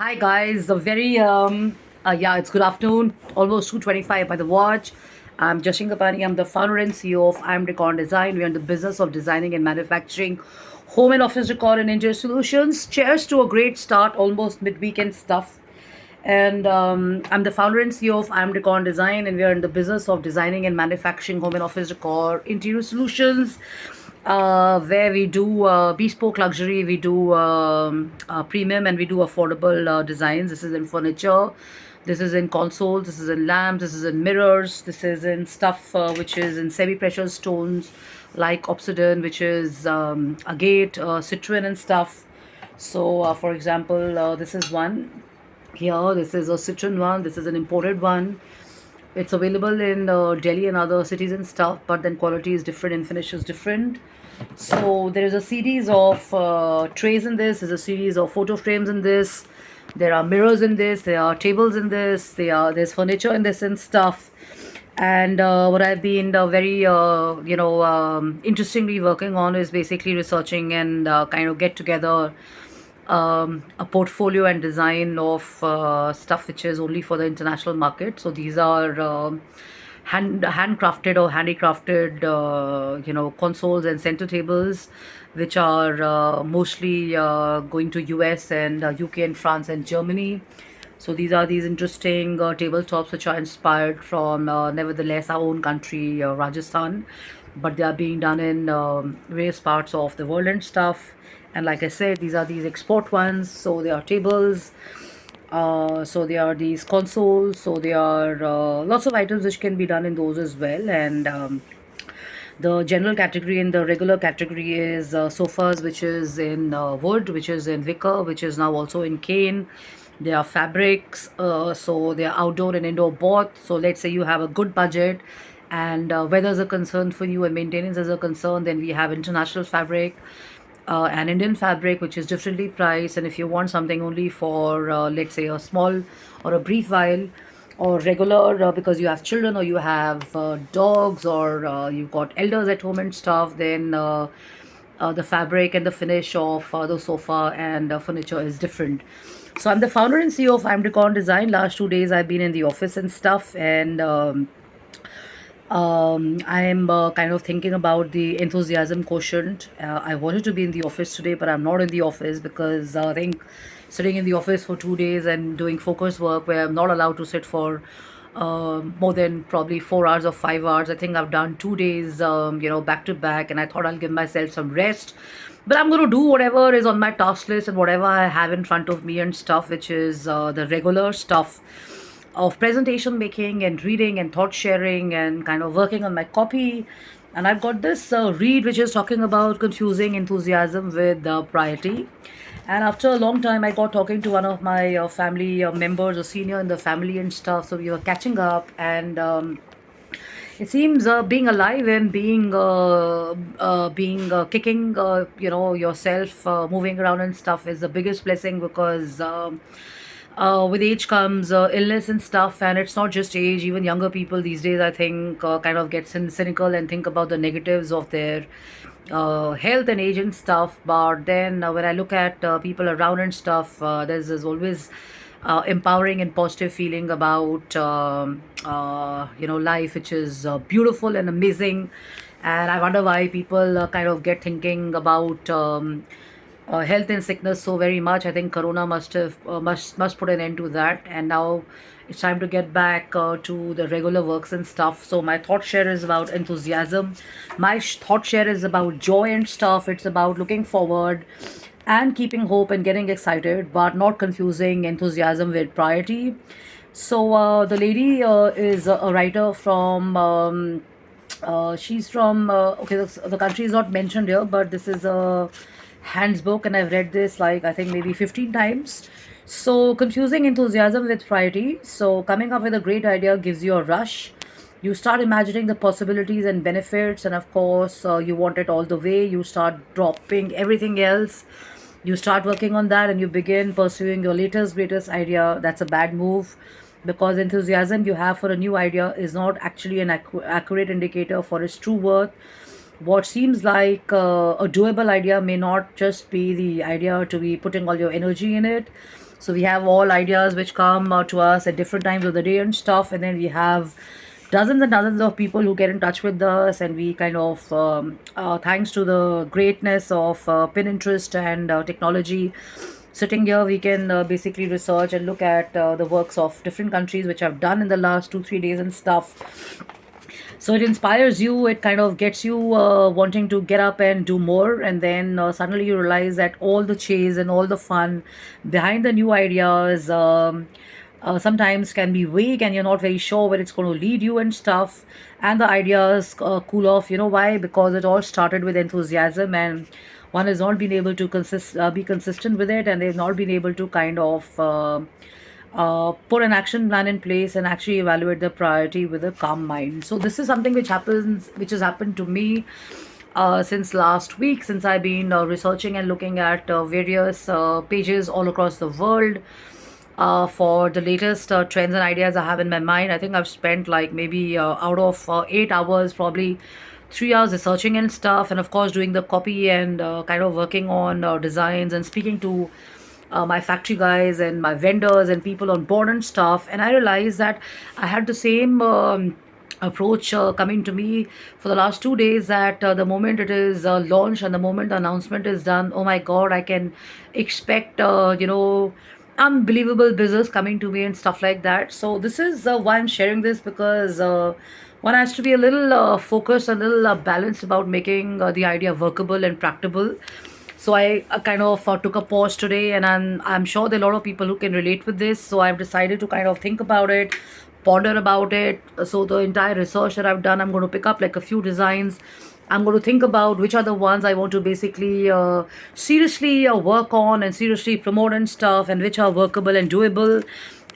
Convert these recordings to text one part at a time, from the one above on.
Hi guys, a very it's good afternoon, almost 2:25 by the watch. I'm Jashin Kapani. I'm the founder and CEO of I'm Decor Design. We're in the business of designing and manufacturing home and office decor and interior solutions. Cheers to a great start, almost mid-weekend stuff. And I'm the founder and CEO of I'm Decor Design, and we are in the business of designing and manufacturing home and office decor interior solutions, where we do bespoke luxury, we do premium, and we do affordable designs. This is in furniture, this is in consoles, this is in lamps, this is in mirrors, this is in stuff which is in semi-precious stones like obsidian, which is agate, citrine, and stuff. So, for example, this is one here. This is a citron one. This is an imported one. It's available in Delhi and other cities and stuff, but then quality is different and finish is different. So there is a series of trays in this. There's a series of photo frames in this. There are mirrors in this. There are tables in this. There's furniture in this and stuff. And what I've been very interestingly working on is basically researching and kind of get together a portfolio and design of stuff which is only for the international market. So these are handcrafted or handicrafted, consoles and center tables, which are mostly going to US and UK and France and Germany. So these are these interesting tabletops which are inspired from, nevertheless, our own country, Rajasthan, but they are being done in various parts of the world and stuff. And like I said, these are these export ones. So they are tables. So there are these consoles. So there are lots of items which can be done in those as well. And the general category and the regular category is sofas, which is in wood, which is in wicker, which is now also in cane. There are fabrics, so they are outdoor and indoor both. So let's say you have a good budget and weather is a concern for you and maintenance is a concern, then we have international fabric and Indian fabric, which is differently priced. And if you want something only for, let's say, a small or a brief while, or regular because you have children or you have dogs or you've got elders at home and stuff, then the fabric and the finish of the sofa and furniture is different. So I'm the founder and CEO of I'm Decor Design. Last 2 days I've been in the office and stuff, and I'm kind of thinking about the enthusiasm quotient. I wanted to be in the office today, but I'm not in the office because I think sitting in the office for 2 days and doing focus work where I'm not allowed to sit for more than probably 4 hours or 5 hours. I think I've done 2 days, back to back, and I thought I'll give myself some rest. But I'm going to do whatever is on my task list and whatever I have in front of me and stuff, which is the regular stuff of presentation making and reading and thought sharing and kind of working on my copy. And I've got this read which is talking about confusing enthusiasm with priority. And after a long time, I got talking to one of my family members, a senior in the family and stuff. So we were catching up, and it seems being alive and being kicking, yourself, moving around and stuff is the biggest blessing because. With age comes illness and stuff, and it's not just age. Even younger people these days, I think, kind of get cynical and think about the negatives of their health and age and stuff. But then when I look at people around and stuff, there's always empowering and positive feeling about life, which is beautiful and amazing. And I wonder why people kind of get thinking about health and sickness so very much. I think Corona must have must put an end to that, and now it's time to get back to the regular works and stuff. So my thought share is about enthusiasm. My thought share is about joy and stuff. It's about looking forward and keeping hope and getting excited, but not confusing enthusiasm with priority. So the lady is a writer from. She's from okay. The country is not mentioned here, but this is a Hans book, and I've read this like I think maybe 15 times. So confusing enthusiasm with priority. So coming up with a great idea gives you a rush. You start imagining the possibilities and benefits, and of course, you want it all the way. You start dropping everything else. You start working on that, and you begin pursuing your latest, greatest idea. That's a bad move because enthusiasm you have for a new idea is not actually an accurate indicator for its true worth. What seems like a doable idea may not just be the idea to be putting all your energy in it. So we have all ideas which come to us at different times of the day and stuff, and then we have dozens and dozens of people who get in touch with us, and we kind of thanks to the greatness of Pinterest and technology, sitting here we can basically research and look at the works of different countries which I've done in the last 2 3 days and stuff. So it inspires you, it kind of gets you wanting to get up and do more, and then suddenly you realize that all the chase and all the fun behind the new ideas sometimes can be vague, and you're not very sure where it's going to lead you and stuff, and the ideas cool off. You know why? Because it all started with enthusiasm, and one has not been able to be consistent with it, and they've not been able to kind of put an action plan in place and actually evaluate the priority with a calm mind. So this is something which has happened to me since last week, since I've been researching and looking at various pages all across the world for the latest trends and ideas I have in my mind. I think I've spent like maybe out of 8 hours, probably 3 hours researching and stuff, and of course doing the copy and kind of working on designs and speaking to my factory guys and my vendors and people on board and stuff. And I realized that I had the same approach coming to me for the last 2 days, that the moment it is launched and the moment the announcement is done, oh my god, I can expect unbelievable business coming to me and stuff like that. So this is why I'm sharing this, because one has to be a little focused, a little balanced about making the idea workable and practicable. So I kind of took a pause today, and I'm sure there are a lot of people who can relate with this. So I've decided to kind of think about it, ponder about it. So the entire research that I've done, I'm going to pick up like a few designs. I'm going to think about which are the ones I want to basically seriously work on and seriously promote and stuff, and which are workable and doable.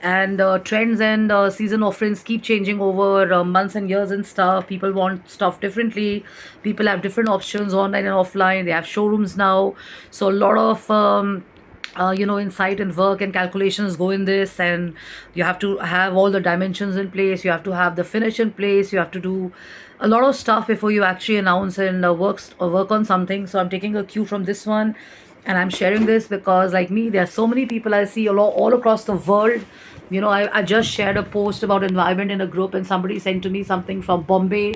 And trends and season offerings keep changing over months and years and stuff. People want stuff differently. People have different options online and offline. They have showrooms now. So a lot of insight and work and calculations go in this, and you have to have all the dimensions in place, you have to have the finish in place, you have to do a lot of stuff before you actually announce and work on something. So I'm taking a cue from this one, and I'm sharing this because, like me, there are so many people I see all across the world. I just shared a post about environment in a group, and somebody sent to me something from Bombay.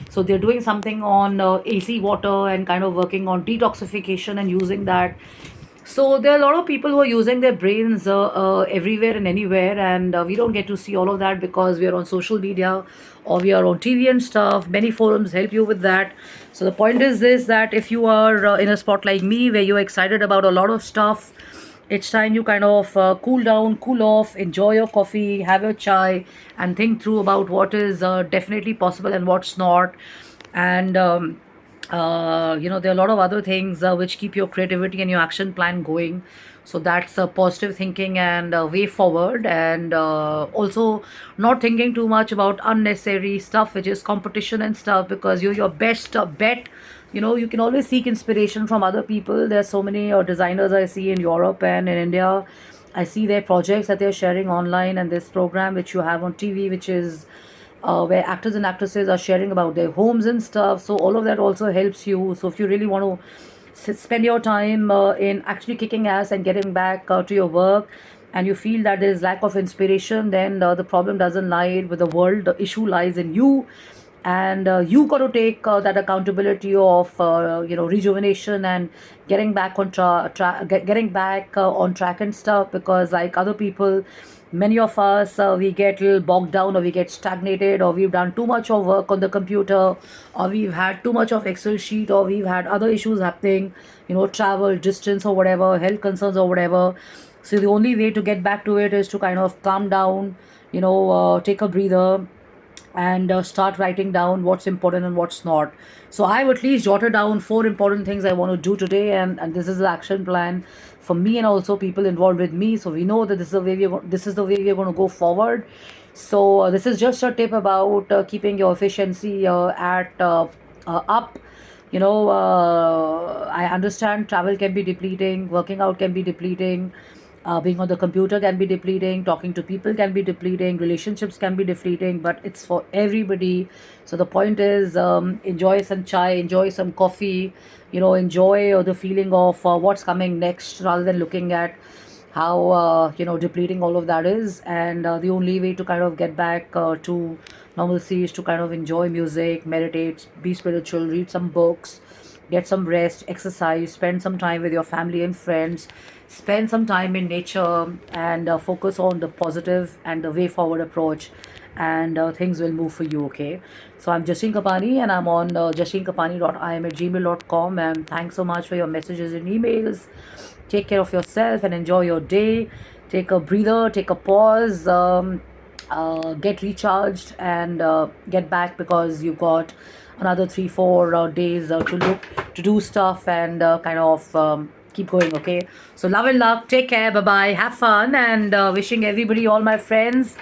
So they're doing something on AC water and kind of working on detoxification and using that. So there are a lot of people who are using their brains everywhere and anywhere, and we don't get to see all of that because we are on social media or we are on TV and stuff. Many forums help you with that. So the point is this, that if you are in a spot like me where you're excited about a lot of stuff, it's time you kind of cool down, cool off, enjoy your coffee, have your chai, and think through about what is definitely possible and what's not. And there are a lot of other things which keep your creativity and your action plan going. So that's positive thinking and way forward, and also not thinking too much about unnecessary stuff which is competition and stuff, because you're your best bet. You can always seek inspiration from other people. There's so many designers I see in Europe and in India. I see their projects that they're sharing online, and this program which you have on TV, which is where actors and actresses are sharing about their homes and stuff. So all of that also helps you. So if you really want to spend your time in actually kicking ass and getting back to your work, and you feel that there is lack of inspiration, then the problem doesn't lie with the world. The issue lies in you, and you got to take that accountability of rejuvenation and getting back on getting back on track and stuff. Because like other people, many of us we get a little bogged down, or we get stagnated, or we've done too much of work on the computer, or we've had too much of Excel sheet, or we've had other issues happening, travel distance or whatever, health concerns or whatever. So the only way to get back to it is to kind of calm down, take a breather, and start writing down what's important and what's not. So I've at least jotted down 4 important things I want to do today, and this is the action plan for me and also people involved with me. So we know that this is the way we're going to go forward. So this is just a tip about keeping your efficiency at up. I understand travel can be depleting, working out can be depleting, being on the computer can be depleting, talking to people can be depleting, relationships can be depleting, but it's for everybody. So the point is, enjoy some chai, enjoy some coffee, enjoy the feeling of what's coming next, rather than looking at how depleting all of that is. And the only way to kind of get back to normalcy is to kind of enjoy music, meditate, be spiritual, read some books, get some rest, exercise, spend some time with your family and friends, spend some time in nature, and focus on the positive and the way forward approach, and things will move for you. Okay, so I'm Jashin Kapani, and I'm on jashinkapani.im@gmail.com. And thanks so much for your messages and emails. Take care of yourself and enjoy your day. Take a breather, take a pause, get recharged, and get back, because you've got another 3 4 days to do stuff, and kind of keep going. Okay, so love and luck, take care, bye bye, have fun, and wishing everybody, all my friends,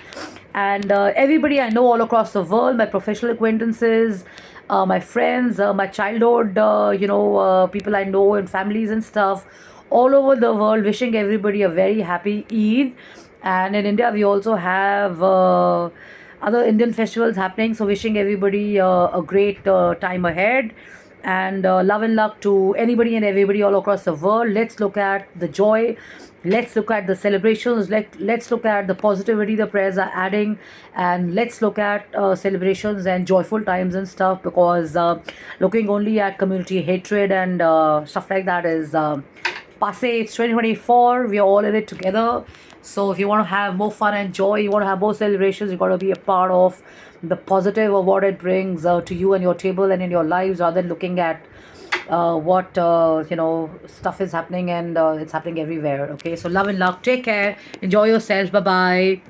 and everybody I know all across the world, my professional acquaintances, my friends, my childhood, people I know, and families and stuff all over the world, wishing everybody a very happy Eid. And in India, we also have other Indian festivals happening. So, wishing everybody a great time ahead. And love and luck to anybody and everybody all across the world. Let's look at the joy. Let's look at the celebrations. Let's look at the positivity the prayers are adding. And let's look at celebrations and joyful times and stuff, because looking only at community hatred and stuff like that is passe. It's 2024. We are all in it together. So if you want to have more fun and joy, you want to have more celebrations, you got to be a part of the positive of what it brings to you and your table and in your lives, rather than looking at what stuff is happening, and it's happening everywhere. Okay, so love and luck. Take care. Enjoy yourselves. Bye bye.